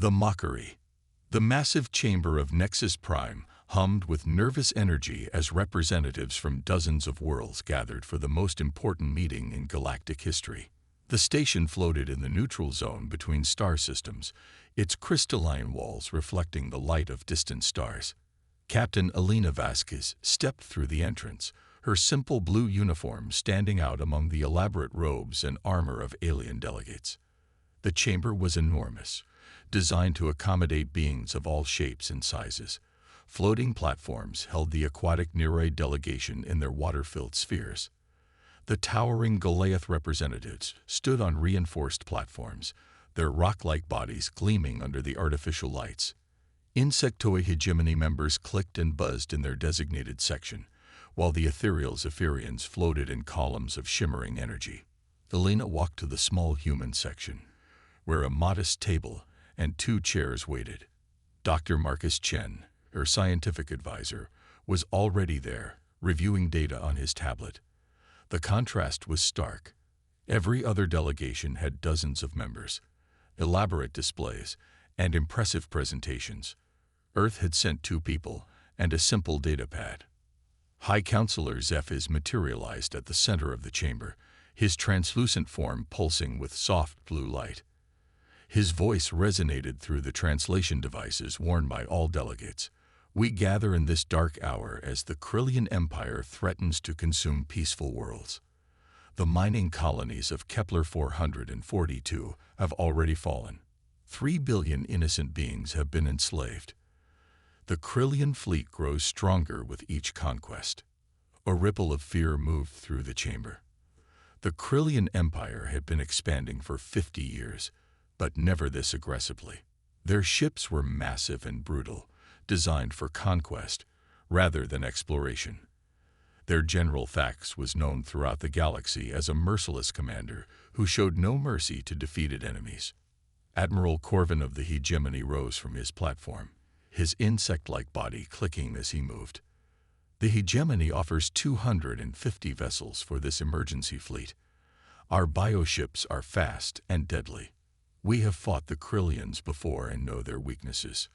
The mockery. The massive chamber of Nexus Prime hummed with nervous energy as representatives from dozens of worlds gathered for the most important meeting in galactic history. The station floated in the neutral zone between star systems, its crystalline walls reflecting the light of distant stars. Captain Elena Vasquez stepped through the entrance, her simple blue uniform standing out among the elaborate robes and armor of alien delegates. The chamber was enormous, designed to accommodate beings of all shapes and sizes. Floating platforms held the aquatic Nereid delegation in their water-filled spheres. The towering Goliath representatives stood on reinforced platforms, their rock-like bodies gleaming under the artificial lights. Insectoid hegemony members clicked and buzzed in their designated section, while the ethereal Zephyrians floated in columns of shimmering energy. Elena walked to the small human section, where a modest table and 2 chairs waited. Dr. Marcus Chen, her scientific advisor, was already there, reviewing data on his tablet. The contrast was stark. Every other delegation had dozens of members, elaborate displays, and impressive presentations. Earth had sent 2 people and a simple data pad. High Counselor Zephyr materialized at the center of the chamber, his translucent form pulsing with soft blue light. His voice resonated through the translation devices worn by all delegates. We gather in this dark hour as the Krillian Empire threatens to consume peaceful worlds. The mining colonies of Kepler 442 have already fallen. 3 billion innocent beings have been enslaved. The Krillian fleet grows stronger with each conquest. A ripple of fear moved through the chamber. The Krillian Empire had been expanding for 50 years, but never this aggressively. Their ships were massive and brutal, designed for conquest rather than exploration. Their General Thax was known throughout the galaxy as a merciless commander who showed no mercy to defeated enemies. Admiral Corvin of the Hegemony rose from his platform, his insect-like body clicking as he moved. The Hegemony offers 250 vessels for this emergency fleet. Our bioships are fast and deadly. We have fought the Krillians before and know their weaknesses.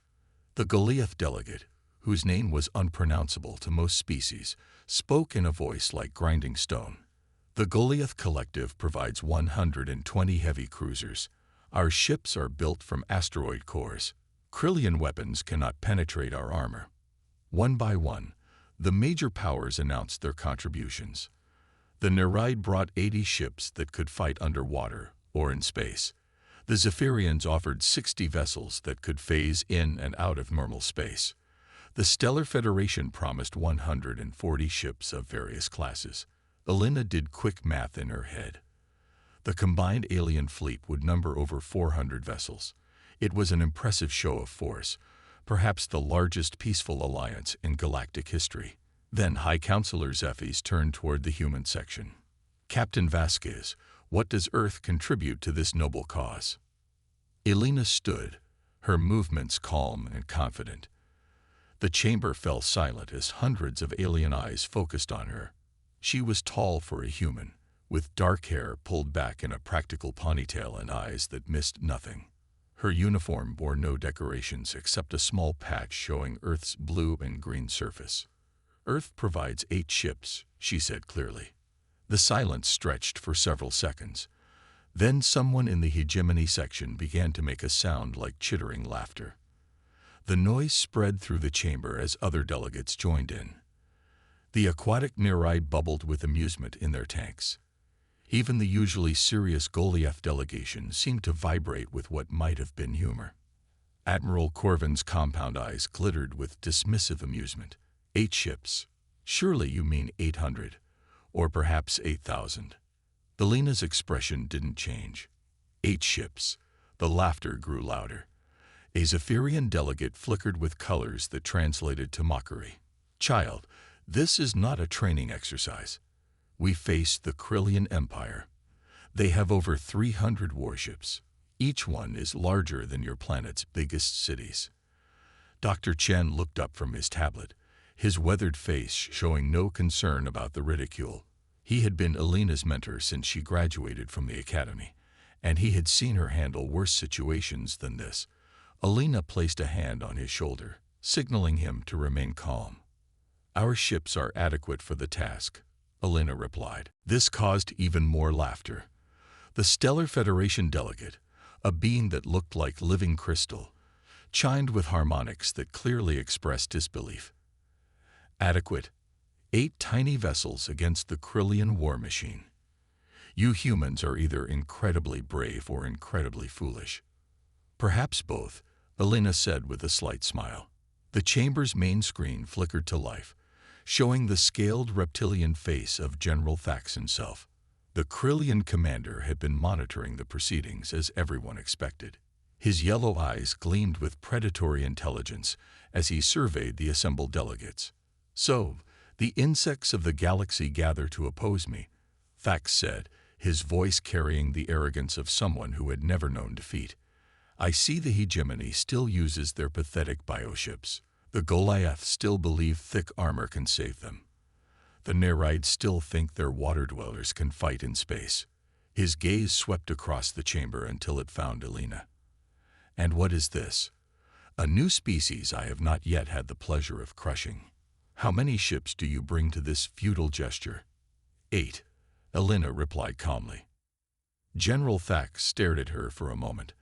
The Goliath delegate, whose name was unpronounceable to most species, spoke in a voice like grinding stone. The Goliath Collective provides 120 heavy cruisers. Our ships are built from asteroid cores. Krillian weapons cannot penetrate our armor. One by one, the major powers announced their contributions. The Nereid brought 80 ships that could fight underwater or in space. The Zephyrians offered 60 vessels that could phase in and out of normal space. The Stellar Federation promised 140 ships of various classes. Elena did quick math in her head. The combined alien fleet would number over 400 vessels. It was an impressive show of force, perhaps the largest peaceful alliance in galactic history. Then High Counselor Zephyr turned toward the human section. Captain Vasquez, what does Earth contribute to this noble cause? Elena stood, her movements calm and confident. The chamber fell silent as hundreds of alien eyes focused on her. She was tall for a human, with dark hair pulled back in a practical ponytail and eyes that missed nothing. Her uniform bore no decorations except a small patch showing Earth's blue and green surface. Earth provides 8 ships, she said clearly. The silence stretched for several seconds. Then someone in the Hegemony section began to make a sound like chittering laughter. The noise spread through the chamber as other delegates joined in. The aquatic Nereid bubbled with amusement in their tanks. Even the usually serious Goliath delegation seemed to vibrate with what might have been humor. Admiral Corvin's compound eyes glittered with dismissive amusement. 8 ships. Surely you mean 800. Or perhaps 8,000. Elena's expression didn't change. 8 ships. The laughter grew louder. A Zephyrian delegate flickered with colors that translated to mockery. Child, this is not a training exercise. We face the Krillian Empire. They have over 300 warships. Each one is larger than your planet's biggest cities. Dr. Chen looked up from his tablet, his weathered face showing no concern about the ridicule. He had been Elena's mentor since she graduated from the academy, and he had seen her handle worse situations than this. Alina placed a hand on his shoulder, signaling him to remain calm. "Our ships are adequate for the task," Alina replied. This caused even more laughter. The Stellar Federation delegate, a being that looked like living crystal, chimed with harmonics that clearly expressed disbelief. "Adequate? 8 tiny vessels against the Krillian war machine. You humans are either incredibly brave or incredibly foolish." "Perhaps both," Alina said with a slight smile. The chamber's main screen flickered to life, showing the scaled reptilian face of General Thax himself. The Krillian commander had been monitoring the proceedings as everyone expected. His yellow eyes gleamed with predatory intelligence as he surveyed the assembled delegates. "So, the insects of the galaxy gather to oppose me," Thax said, his voice carrying the arrogance of someone who had never known defeat. "I see the hegemony still uses their pathetic bioships. The Goliaths still believe thick armor can save them. The Nereids still think their water dwellers can fight in space." His gaze swept across the chamber until it found Alina. "And what is this? A new species I have not yet had the pleasure of crushing. How many ships do you bring to this futile gesture?" 8, Alina replied calmly. General Thax stared at her for a moment,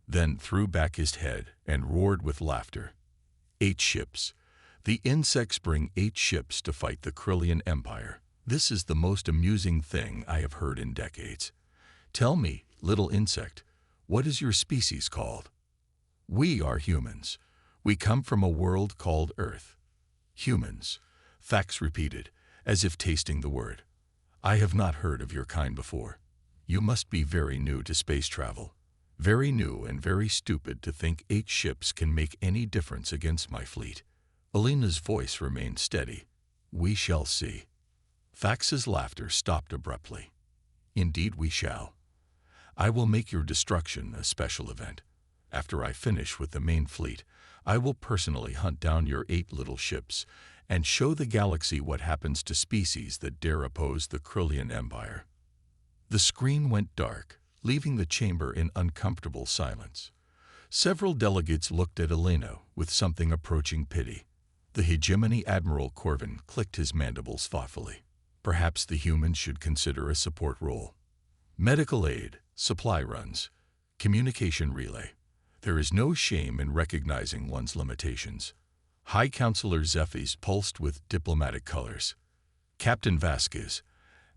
then threw back his head and roared with laughter. 8 ships. The insects bring 8 ships to fight the Krillian Empire. This is the most amusing thing I have heard in decades. Tell me, little insect, what is your species called?" "We are humans. We come from a world called Earth." "Humans," Thax repeated, as if tasting the word. "I have not heard of your kind before. You must be very new to space travel. Very new and very stupid to think 8 ships can make any difference against my fleet." Alina's voice remained steady. "We shall see." Thax's laughter stopped abruptly. "Indeed we shall. I will make your destruction a special event. After I finish with the main fleet, I will personally hunt down your 8 little ships and show the galaxy what happens to species that dare oppose the Krillian Empire." The screen went dark, leaving the chamber in uncomfortable silence. Several delegates looked at Alina with something approaching pity. The hegemony Admiral Corvin clicked his mandibles thoughtfully. Perhaps the humans should consider a support role. Medical aid, supply runs, communication relay. There is no shame in recognizing one's limitations. High Counselor Zephy's pulsed with diplomatic colors. "Captain Vasquez,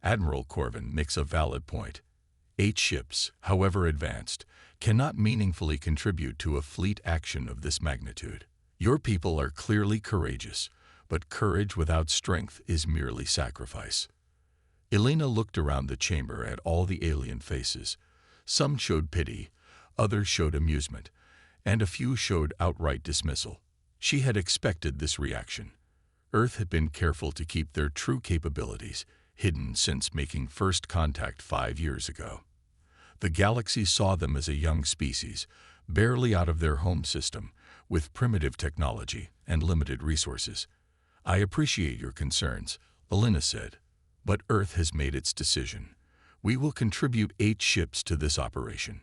Admiral Corvin makes a valid point. 8 ships, however advanced, cannot meaningfully contribute to a fleet action of this magnitude. Your people are clearly courageous, but courage without strength is merely sacrifice." Alina looked around the chamber at all the alien faces. Some showed pity, others showed amusement, and a few showed outright dismissal. She had expected this reaction. Earth had been careful to keep their true capabilities hidden since making first contact 5 years ago. The galaxy saw them as a young species, barely out of their home system, with primitive technology and limited resources. "I appreciate your concerns," Alina said, "but Earth has made its decision. We will contribute 8 ships to this operation."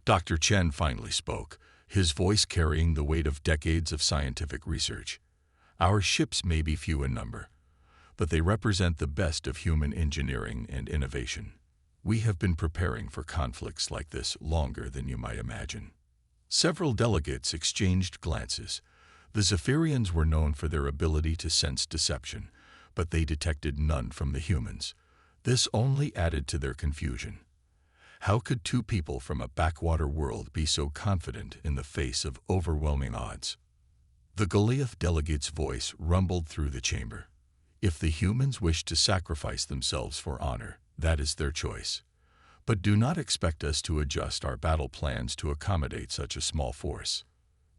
Dr. Chen finally spoke, his voice carrying the weight of decades of scientific research. "Our ships may be few in number, but they represent the best of human engineering and innovation. We have been preparing for conflicts like this longer than you might imagine." Several delegates exchanged glances. The Zephyrians were known for their ability to sense deception, but they detected none from the humans. This only added to their confusion. How could 2 people from a backwater world be so confident in the face of overwhelming odds? The Goliath delegate's voice rumbled through the chamber. "If the humans wish to sacrifice themselves for honor, that is their choice. But do not expect us to adjust our battle plans to accommodate such a small force."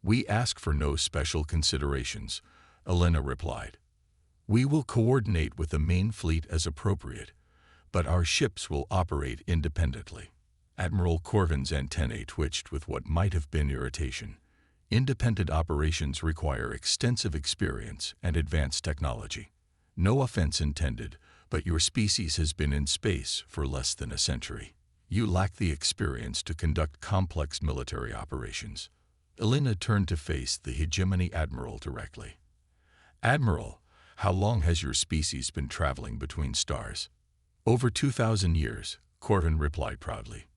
"We ask for no special considerations," Alina replied. "We will coordinate with the main fleet as appropriate, but our ships will operate independently." Admiral Corvin's antennae twitched with what might have been irritation. Independent operations require extensive experience and advanced technology. No offense intended, but your species has been in space for less than a century. You lack the experience to conduct complex military operations. Elena turned to face the hegemony admiral directly. "Admiral, how long has your species been traveling between stars?" "Over 2,000 years, Corvin replied proudly.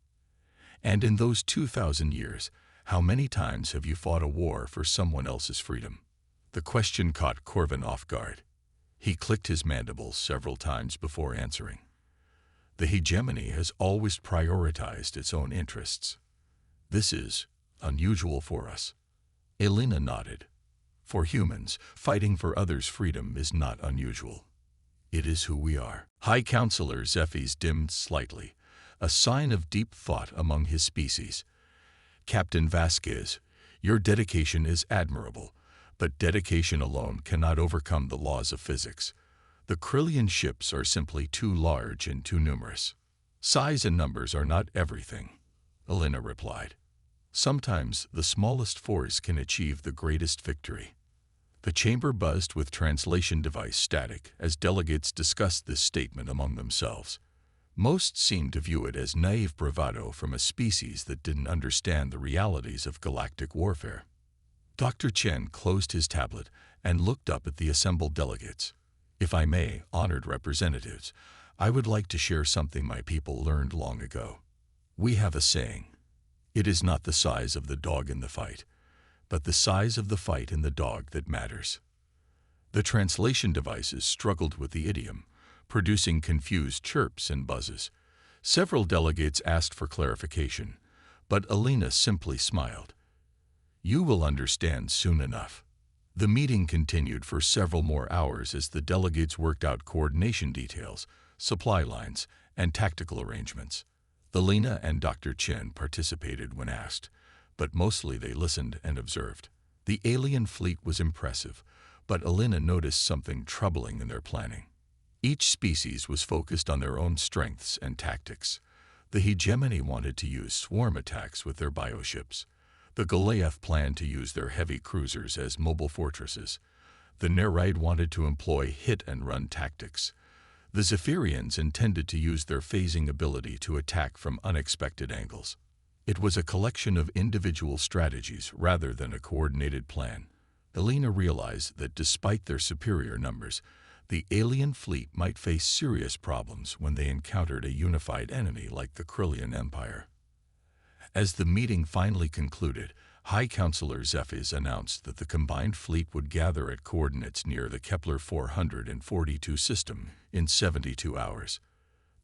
"And in those 2,000 years, how many times have you fought a war for someone else's freedom?" The question caught Corvin off guard. He clicked his mandibles several times before answering. "The hegemony has always prioritized its own interests. This is unusual for us." Elena nodded. "For humans, fighting for others' freedom is not unusual. It is who we are." High Counselor Zephy's dimmed slightly, a sign of deep thought among his species. "Captain Vasquez, your dedication is admirable, but dedication alone cannot overcome the laws of physics. The Krillian ships are simply too large and too numerous." "Size and numbers are not everything," Elena replied. "Sometimes the smallest force can achieve the greatest victory." The chamber buzzed with translation device static as delegates discussed this statement among themselves. Most seemed to view it as naive bravado from a species that didn't understand the realities of galactic warfare. Dr. Chen closed his tablet and looked up at the assembled delegates. "If I may, honored representatives, I would like to share something my people learned long ago. We have a saying. It is not the size of the dog in the fight, but the size of the fight in the dog that matters." The translation devices struggled with the idiom, producing confused chirps and buzzes. Several delegates asked for clarification, but Elena simply smiled. "You will understand soon enough." The meeting continued for several more hours as the delegates worked out coordination details, supply lines, and tactical arrangements. Elena and Dr. Chen participated when asked, but mostly they listened and observed. The alien fleet was impressive, but Elena noticed something troubling in their planning. Each species was focused on their own strengths and tactics. The hegemony wanted to use swarm attacks with their bioships. The Goliath planned to use their heavy cruisers as mobile fortresses. The Nereid wanted to employ hit-and-run tactics. The Zephyrians intended to use their phasing ability to attack from unexpected angles. It was a collection of individual strategies rather than a coordinated plan. Elena realized that despite their superior numbers, the alien fleet might face serious problems when they encountered a unified enemy like the Krillian Empire. As the meeting finally concluded, High Counselor Zephyr announced that the combined fleet would gather at coordinates near the Kepler 442 system in 72 hours.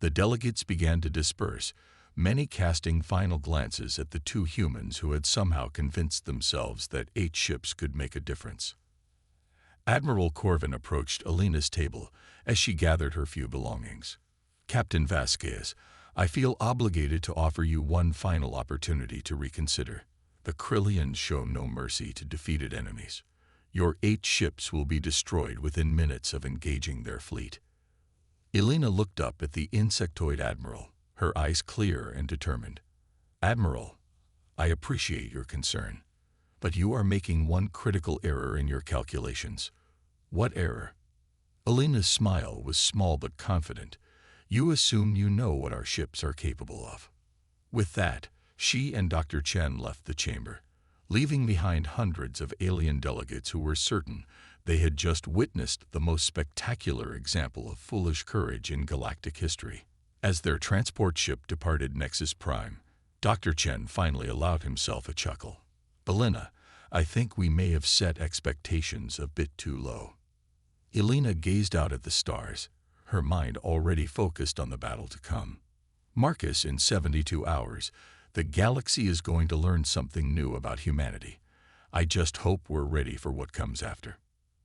The delegates began to disperse, many casting final glances at the two humans who had somehow convinced themselves that 8 ships could make a difference. Admiral Corvin approached Elena's table as she gathered her few belongings. "Captain Vasquez, I feel obligated to offer you one final opportunity to reconsider. The Krillians show no mercy to defeated enemies. Your 8 ships will be destroyed within minutes of engaging their fleet." Elena looked up at the insectoid admiral, her eyes clear and determined. "Admiral, I appreciate your concern, but you are making one critical error in your calculations." "What error?" Elena's smile was small but confident. "You assume you know what our ships are capable of." With that, she and Dr. Chen left the chamber, leaving behind hundreds of alien delegates who were certain they had just witnessed the most spectacular example of foolish courage in galactic history. As their transport ship departed Nexus Prime, Dr. Chen finally allowed himself a chuckle. "Elena, I think we may have set expectations a bit too low." Elena gazed out at the stars, her mind already focused on the battle to come. "Marcus, in 72 hours, the galaxy is going to learn something new about humanity. I just hope we're ready for what comes after."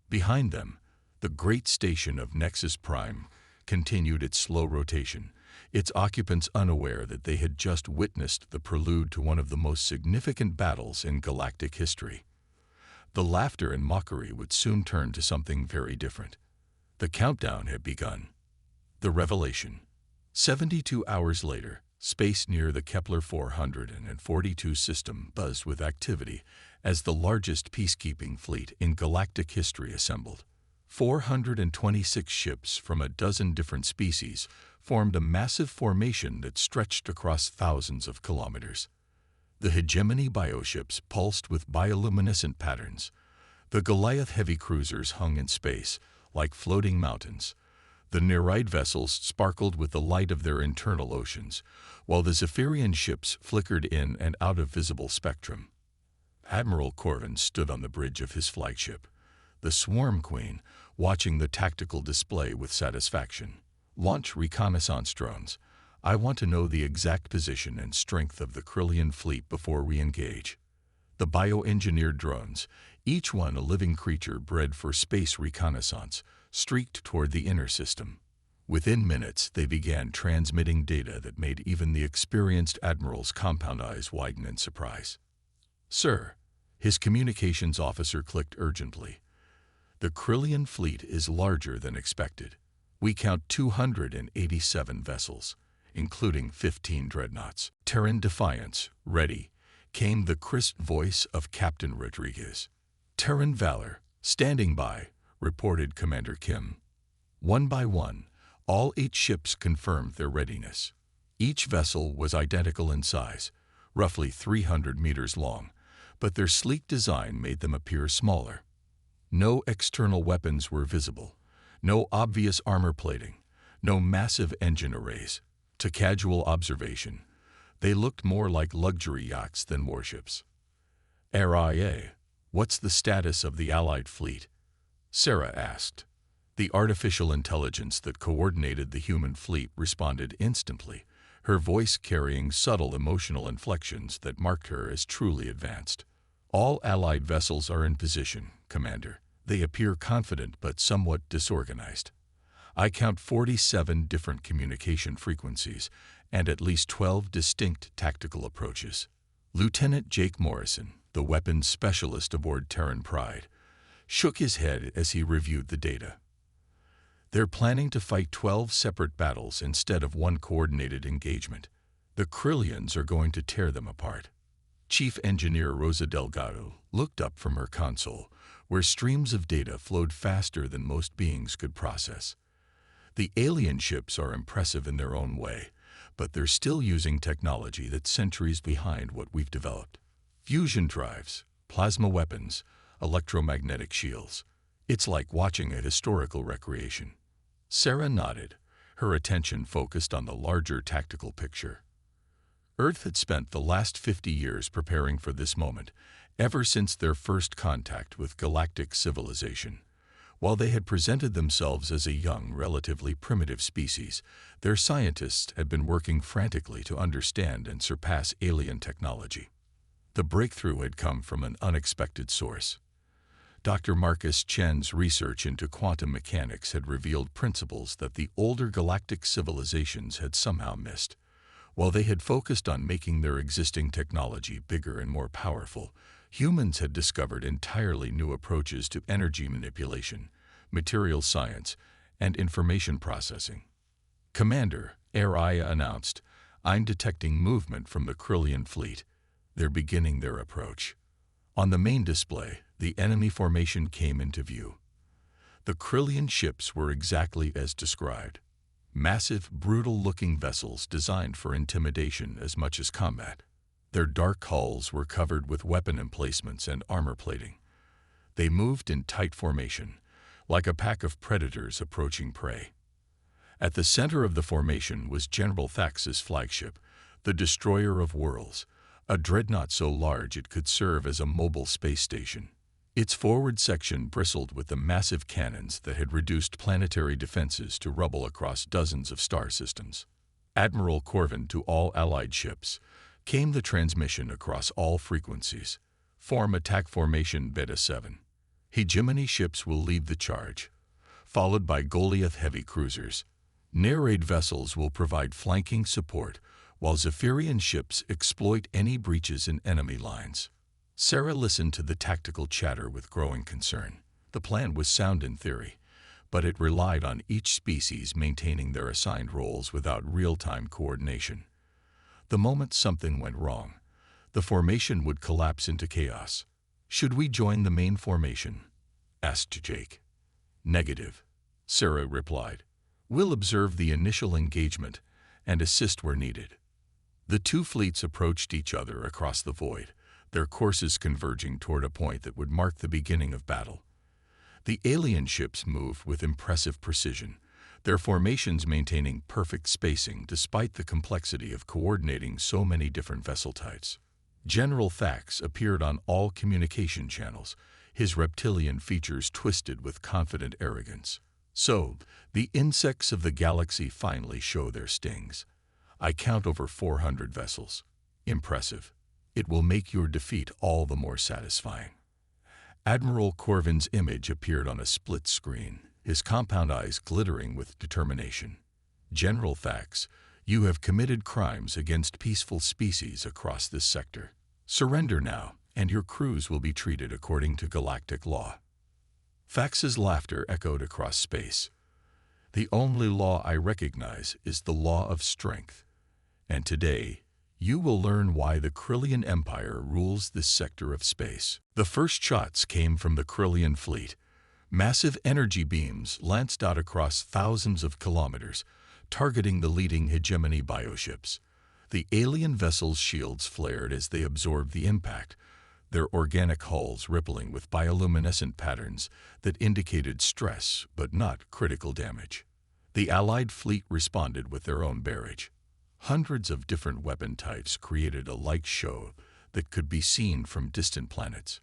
Behind them, the great station of Nexus Prime continued its slow rotation, its occupants unaware that they had just witnessed the prelude to one of the most significant battles in galactic history. The laughter and mockery would soon turn to something very different. The countdown had begun. The revelation. 72 hours later, space near the Kepler 442 system buzzed with activity as the largest peacekeeping fleet in galactic history assembled. 426 ships from a dozen different species formed a massive formation that stretched across thousands of kilometers. The hegemony bioships pulsed with bioluminescent patterns. The Goliath heavy cruisers hung in space, like floating mountains. The Nereid vessels sparkled with the light of their internal oceans, while the Zephyrian ships flickered in and out of visible spectrum. Admiral Corvin stood on the bridge of his flagship, the Swarm Queen, watching the tactical display with satisfaction. Launch reconnaissance drones. I want to know the exact position and strength of the Krillian fleet before we engage. The bioengineered drones, each one a living creature bred for space reconnaissance, streaked toward the inner system. Within minutes, they began transmitting data that made even the experienced admiral's compound eyes widen in surprise. "Sir," his communications officer clicked urgently, "the Krillian fleet is larger than expected. We count 287 vessels, including 15 dreadnoughts." "Terran Defiance, ready," came the crisp voice of Captain Rodriguez. "Terran Valor, standing by," reported Commander Kim. One by one, all 8 ships confirmed their readiness. Each vessel was identical in size, roughly 300 meters long, but their sleek design made them appear smaller. No external weapons were visible, no obvious armor plating, no massive engine arrays. To casual observation, they looked more like luxury yachts than warships. "RIA, what's the status of the Allied fleet?" Sarah asked. The artificial intelligence that coordinated the human fleet responded instantly, her voice carrying subtle emotional inflections that marked her as truly advanced. "All Allied vessels are in position, Commander. They appear confident but somewhat disorganized. I count 47 different communication frequencies and at least 12 distinct tactical approaches." Lieutenant Jake Morrison, the weapons specialist aboard Terran Pride, shook his head as he reviewed the data. "They're planning to fight 12 separate battles instead of one coordinated engagement. The Krillians are going to tear them apart." Chief Engineer Rosa Delgado looked up from her console, where streams of data flowed faster than most beings could process. "The alien ships are impressive in their own way, but they're still using technology that's centuries behind what we've developed. Fusion drives, plasma weapons, electromagnetic shields. It's like watching a historical recreation." Sarah nodded, her attention focused on the larger tactical picture. Earth had spent the last 50 years preparing for this moment, ever since their first contact with galactic civilization. While they had presented themselves as a young, relatively primitive species, their scientists had been working frantically to understand and surpass alien technology. The breakthrough had come from an unexpected source. Dr. Marcus Chen's research into quantum mechanics had revealed principles that the older galactic civilizations had somehow missed. While they had focused on making their existing technology bigger and more powerful, humans had discovered entirely new approaches to energy manipulation, material science, and information processing. "Commander," Araya announced, "I'm detecting movement from the Krillian fleet. They're beginning their approach." On the main display, the enemy formation came into view. The Krillian ships were exactly as described. Massive, brutal-looking vessels designed for intimidation as much as combat. Their dark hulls were covered with weapon emplacements and armor plating. They moved in tight formation, like a pack of predators approaching prey. At the center of the formation was General Thax's flagship, the Destroyer of Worlds, a dreadnought so large it could serve as a mobile space station. Its forward section bristled with the massive cannons that had reduced planetary defenses to rubble across dozens of star systems. "Admiral Corvin to all Allied ships," came the transmission across all frequencies. "Form attack formation Beta 7. Hegemony ships will lead the charge, followed by Goliath heavy cruisers. Nereid vessels will provide flanking support, while Zephyrian ships exploit any breaches in enemy lines." Sarah listened to the tactical chatter with growing concern. The plan was sound in theory, but it relied on each species maintaining their assigned roles without real-time coordination. The moment something went wrong, the formation would collapse into chaos. "Should we join the main formation?" asked Jake. "Negative," Sarah replied. "We'll observe the initial engagement and assist where needed." The two fleets approached each other across the void, their courses converging toward a point that would mark the beginning of battle. The alien ships moved with impressive precision, their formations maintaining perfect spacing despite the complexity of coordinating so many different vessel types. General Thax appeared on all communication channels, his reptilian features twisted with confident arrogance. So, the insects of the galaxy finally show their stings. I count over 400 vessels. Impressive. It will make your defeat all the more satisfying. Admiral Corvin's image appeared on a split screen, his compound eyes glittering with determination. General Thax, you have committed crimes against peaceful species across this sector. Surrender now, and your crews will be treated according to galactic law. Thax's laughter echoed across space. The only law I recognize is the law of strength. And today, you will learn why the Krillian Empire rules this sector of space. The first shots came from the Krillian fleet. Massive energy beams lanced out across thousands of kilometers, targeting the leading hegemony bioships. The alien vessels' shields flared as they absorbed the impact, their organic hulls rippling with bioluminescent patterns that indicated stress but not critical damage. The Allied fleet responded with their own barrage. Hundreds of different weapon types created a light show that could be seen from distant planets.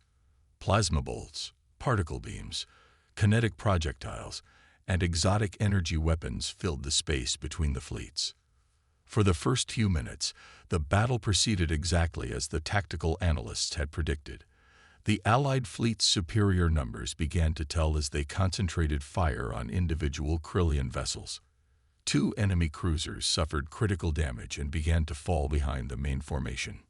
Plasma bolts, particle beams, kinetic projectiles, and exotic energy weapons filled the space between the fleets. For the first few minutes, the battle proceeded exactly as the tactical analysts had predicted. The Allied fleet's superior numbers began to tell as they concentrated fire on individual Krillian vessels. Two enemy cruisers suffered critical damage and began to fall behind the main formation.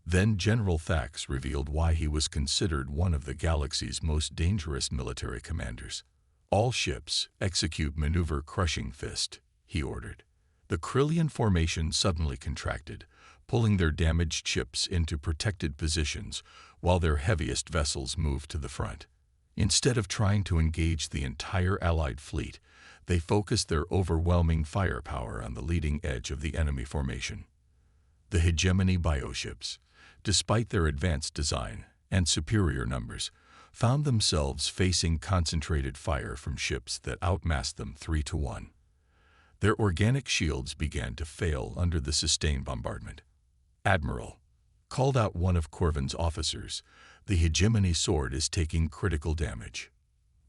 Then General Thax revealed why he was considered one of the galaxy's most dangerous military commanders. All ships execute maneuver Crushing Fist, he ordered. The Krillian formation suddenly contracted, pulling their damaged ships into protected positions while their heaviest vessels moved to the front. Instead of trying to engage the entire Allied fleet, they focused their overwhelming firepower on the leading edge of the enemy formation. The hegemony bioships, despite their advanced design and superior numbers, found themselves facing concentrated fire from ships that outmassed them 3-1. Their organic shields began to fail under the sustained bombardment. Admiral, called out one of Corvin's officers, the hegemony sword is taking critical damage.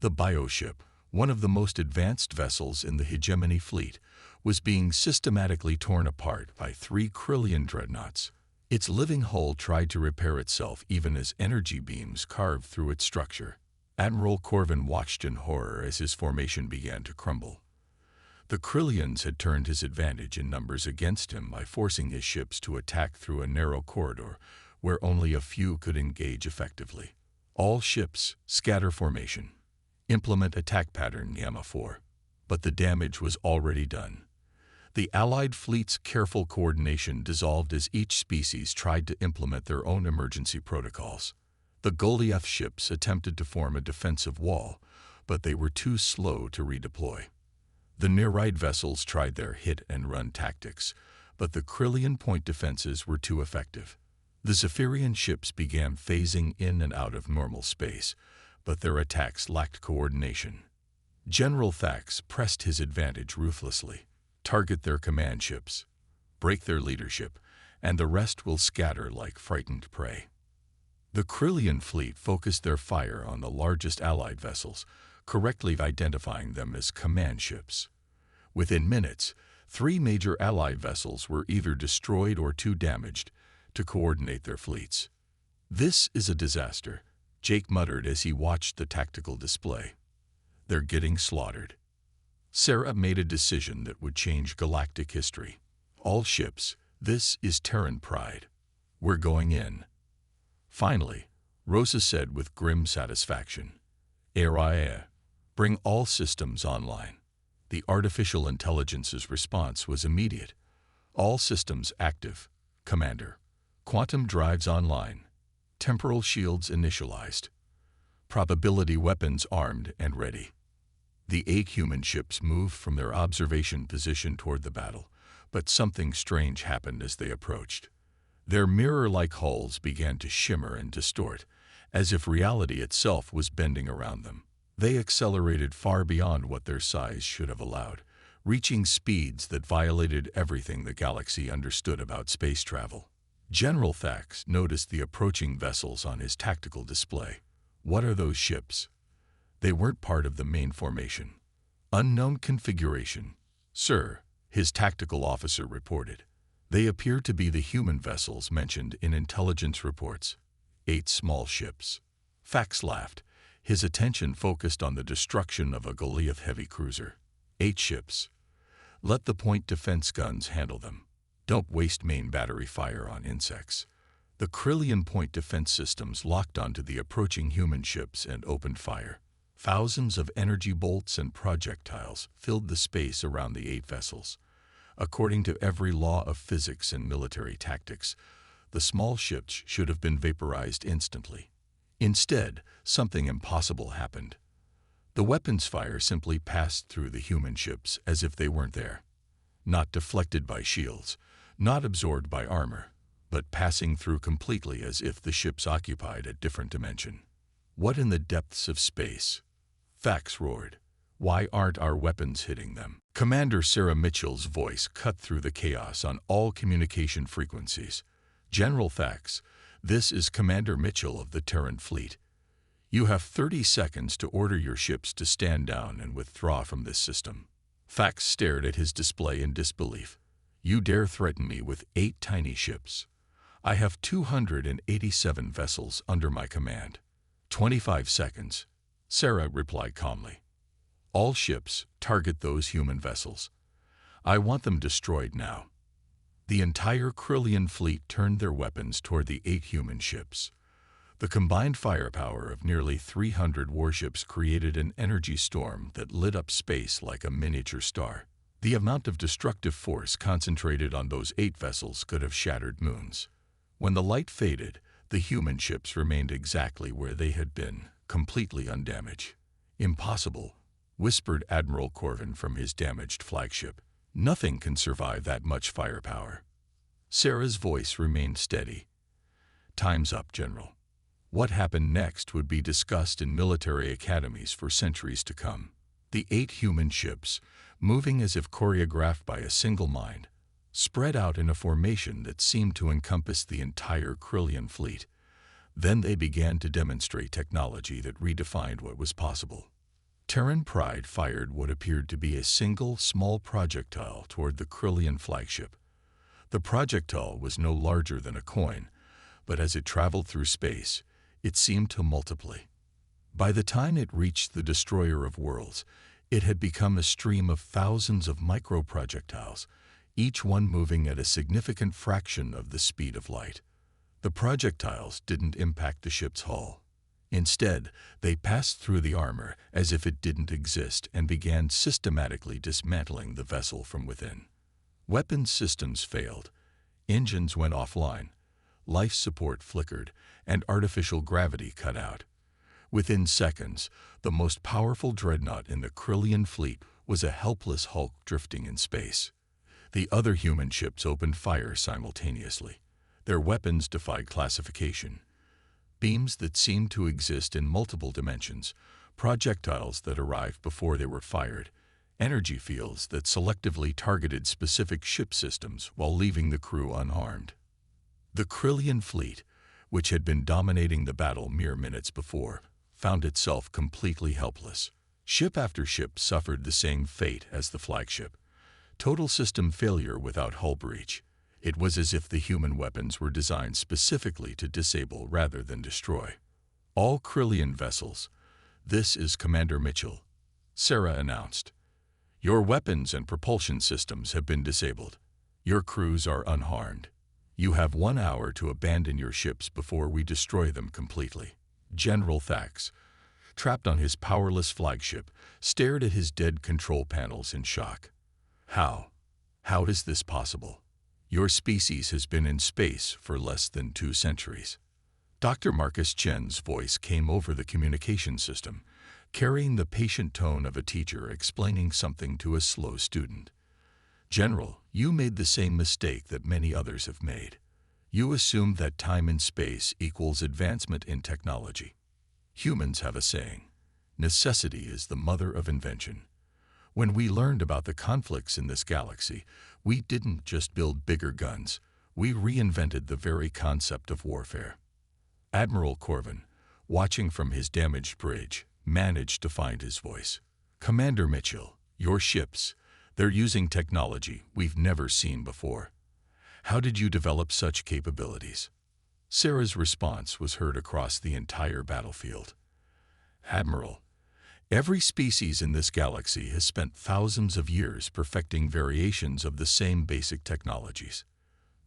The bioship, one of the most advanced vessels in the hegemony fleet, was being systematically torn apart by 3 Krillian dreadnoughts. Its living hull tried to repair itself even as energy beams carved through its structure. Admiral Corvin watched in horror as his formation began to crumble. The Krillians had turned his advantage in numbers against him by forcing his ships to attack through a narrow corridor where only a few could engage effectively. All ships scatter formation. Implement attack pattern Gamma 4. But the damage was already done. The Allied fleet's careful coordination dissolved as each species tried to implement their own emergency protocols. The Goliath ships attempted to form a defensive wall, but they were too slow to redeploy. The Nereid vessels tried their hit-and-run tactics, but the Krillian point defenses were too effective. The Zephyrian ships began phasing in and out of normal space, but their attacks lacked coordination. General Thax pressed his advantage ruthlessly. Target their command ships, break their leadership, and the rest will scatter like frightened prey. The Krillian fleet focused their fire on the largest Allied vessels, correctly identifying them as command ships. Within minutes, 3 major Allied vessels were either destroyed or too damaged to coordinate their fleets. "This is a disaster," Jake muttered as he watched the tactical display. "They're getting slaughtered." Sarah made a decision that would change galactic history. "All ships, this is Terran pride. We're going in." Finally, Rosa said with grim satisfaction, "Aria, bring all systems online." The artificial intelligence's response was immediate. "All systems active, Commander. Quantum drives online. Temporal shields initialized. Probability weapons armed and ready." The 8 human ships moved from their observation position toward the battle, But something strange happened as they approached. Their mirror-like hulls began to shimmer and distort, as if reality itself was bending around them. They accelerated far beyond what their size should have allowed, reaching speeds that violated everything the galaxy understood about space travel. General Thax noticed the approaching vessels on his tactical display. What are those ships? They weren't part of the main formation. Unknown configuration. Sir, his tactical officer reported. They appear to be the human vessels mentioned in intelligence reports. 8 small ships. Fax laughed, his attention focused on the destruction of a Goliath heavy cruiser. 8 ships. Let the point defense guns handle them. Don't waste main battery fire on insects. The Krillian point defense systems locked onto the approaching human ships and opened fire. Thousands of energy bolts and projectiles filled the space around the 8 vessels. According to every law of physics and military tactics, the small ships should have been vaporized instantly. Instead, something impossible happened. The weapons fire simply passed through the human ships as if they weren't there. Not deflected by shields, not absorbed by armor, but passing through completely as if the ships occupied a different dimension. What in the depths of space? Fax roared. Why aren't our weapons hitting them? Commander Sarah Mitchell's voice cut through the chaos on all communication frequencies. General Thax, this is Commander Mitchell of the Terran fleet. You have 30 seconds to order your ships to stand down and withdraw from this system. Thax stared at his display in disbelief. You dare threaten me with 8 tiny ships? I have 287 vessels under my command. 25 seconds. Sarah replied calmly. All ships target those human vessels. I want them destroyed now. The entire Krillian fleet turned their weapons toward the 8 human ships. The combined firepower of nearly 300 warships created an energy storm that lit up space like a miniature star. The amount of destructive force concentrated on those 8 vessels could have shattered moons. When the light faded, the human ships remained exactly where they had been, completely undamaged. Impossible, whispered Admiral Corvin from his damaged flagship. Nothing can survive that much firepower. Sarah's voice remained steady. Time's up, General. What happened next would be discussed in military academies for centuries to come. The 8 human ships, moving as if choreographed by a single mind, spread out in a formation that seemed to encompass the entire Krillian fleet. Then they began to demonstrate technology that redefined what was possible. Terran Pride fired what appeared to be a single small projectile toward the Krillian flagship. The projectile was no larger than a coin, but as it traveled through space, it seemed to multiply. By the time it reached the destroyer of worlds, it had become a stream of thousands of micro-projectiles, each one moving at a significant fraction of the speed of light. The projectiles didn't impact the ship's hull. Instead, they passed through the armor as if it didn't exist and began systematically dismantling the vessel from within. Weapons systems failed, engines went offline, life support flickered, and artificial gravity cut out. Within seconds, the most powerful dreadnought in the Krillian fleet was a helpless hulk drifting in space. The other human ships opened fire simultaneously. Their weapons defied classification. Beams that seemed to exist in multiple dimensions, projectiles that arrived before they were fired, energy fields that selectively targeted specific ship systems while leaving the crew unharmed. The Krillian fleet, which had been dominating the battle mere minutes before, found itself completely helpless. Ship after ship suffered the same fate as the flagship. Total system failure without hull breach. It was as if the human weapons were designed specifically to disable rather than destroy. All Krillian vessels. This is Commander Mitchell, Sarah announced. Your weapons and propulsion systems have been disabled. Your crews are unharmed. You have 1 hour to abandon your ships before we destroy them completely. General Thax, trapped on his powerless flagship, stared at his dead control panels in shock. How? How is this possible? Your species has been in space for less than 2 centuries. Dr. Marcus Chen's voice came over the communication system, carrying the patient tone of a teacher explaining something to a slow student. General, you made the same mistake that many others have made. You assumed that time and space equals advancement in technology. Humans have a saying, necessity is the mother of invention. When we learned about the conflicts in this galaxy, we didn't just build bigger guns, we reinvented the very concept of warfare. Admiral Corvin, watching from his damaged bridge, managed to find his voice. Commander Mitchell, your ships, they're using technology we've never seen before. How did you develop such capabilities? Sarah's response was heard across the entire battlefield. Admiral, every species in this galaxy has spent thousands of years perfecting variations of the same basic technologies.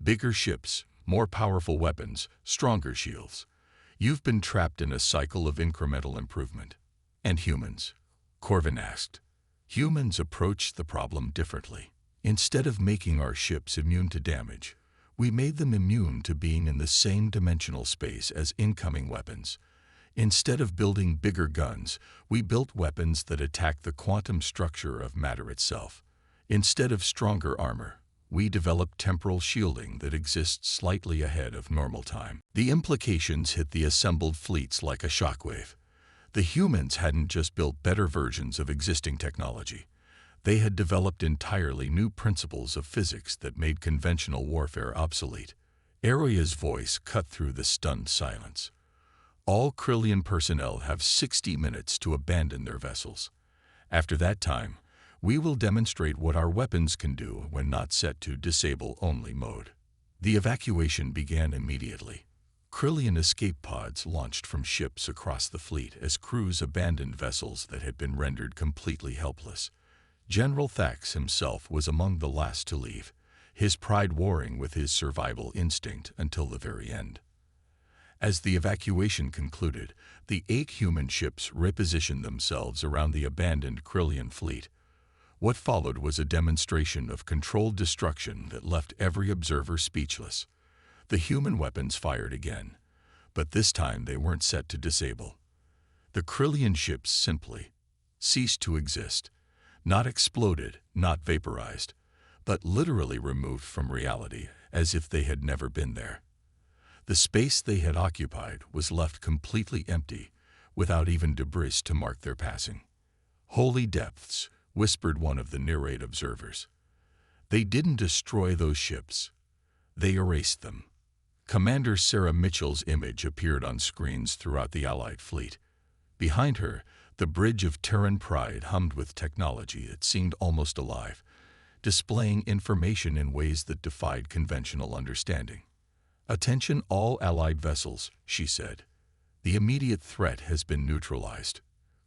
Bigger ships, more powerful weapons, stronger shields. You've been trapped in a cycle of incremental improvement. And humans? Corvin asked. Humans approached the problem differently. Instead of making our ships immune to damage, we made them immune to being in the same dimensional space as incoming weapons. Instead of building bigger guns, we built weapons that attack the quantum structure of matter itself. Instead of stronger armor, we developed temporal shielding that exists slightly ahead of normal time. The implications hit the assembled fleets like a shockwave. The humans hadn't just built better versions of existing technology. They had developed entirely new principles of physics that made conventional warfare obsolete. Aria's voice cut through the stunned silence. All Krillian personnel have 60 minutes to abandon their vessels. After that time, we will demonstrate what our weapons can do when not set to disable-only mode. The evacuation began immediately. Krillian escape pods launched from ships across the fleet as crews abandoned vessels that had been rendered completely helpless. General Thax himself was among the last to leave, his pride warring with his survival instinct until the very end. As the evacuation concluded, the 8 human ships repositioned themselves around the abandoned Krillian fleet. What followed was a demonstration of controlled destruction that left every observer speechless. The human weapons fired again, but this time they weren't set to disable. The Krillian ships simply ceased to exist, not exploded, not vaporized, but literally removed from reality as if they had never been there. The space they had occupied was left completely empty, without even debris to mark their passing. Holy depths, whispered one of the narrate observers. They didn't destroy those ships. They erased them. Commander Sarah Mitchell's image appeared on screens throughout the Allied fleet. Behind her, the bridge of Terran pride hummed with technology that seemed almost alive, displaying information in ways that defied conventional understanding. Attention all Allied vessels, she said. The immediate threat has been neutralized.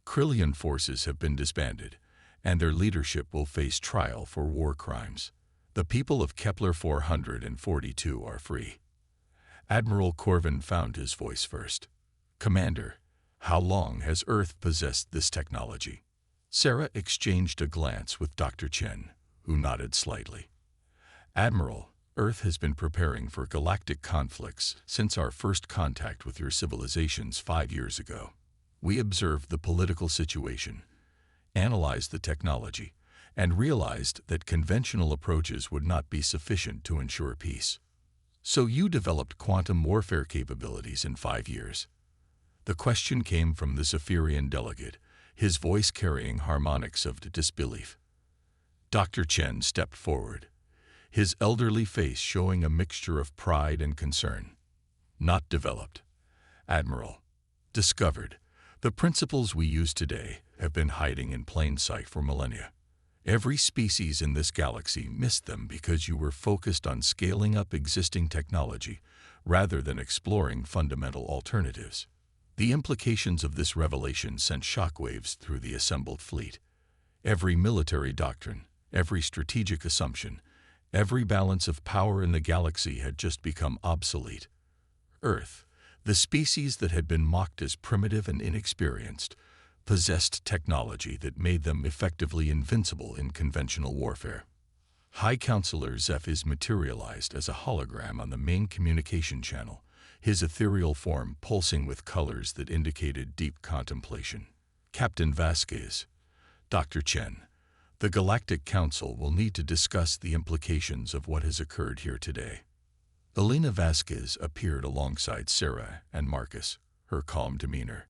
Krillian forces have been disbanded, and their leadership will face trial for war crimes. The people of Kepler 442 are free. Admiral Corvin found his voice first. Commander, how long has Earth possessed this technology? Sarah exchanged a glance with Dr. Chen, who nodded slightly. Admiral, Earth has been preparing for galactic conflicts since our first contact with your civilizations 5 years ago. We observed the political situation, analyzed the technology, and realized that conventional approaches would not be sufficient to ensure peace. So you developed quantum warfare capabilities in 5 years. The question came from the Zephyrian delegate, his voice carrying harmonics of disbelief. Dr. Chen stepped forward, his elderly face showing a mixture of pride and concern. Not developed, Admiral. Discovered. The principles we use today have been hiding in plain sight for millennia. Every species in this galaxy missed them because you were focused on scaling up existing technology rather than exploring fundamental alternatives. The implications of this revelation sent shockwaves through the assembled fleet. Every military doctrine, every strategic assumption, every balance of power in the galaxy had just become obsolete. Earth, the species that had been mocked as primitive and inexperienced, possessed technology that made them effectively invincible in conventional warfare. High Counselor Zeph is materialized as a hologram on the main communication channel, his ethereal form pulsing with colors that indicated deep contemplation. Captain Vasquez, Dr. Chen, The Galactic Council will need to discuss the implications of what has occurred here today. Elena Vasquez appeared alongside Sarah and Marcus, her calm demeanor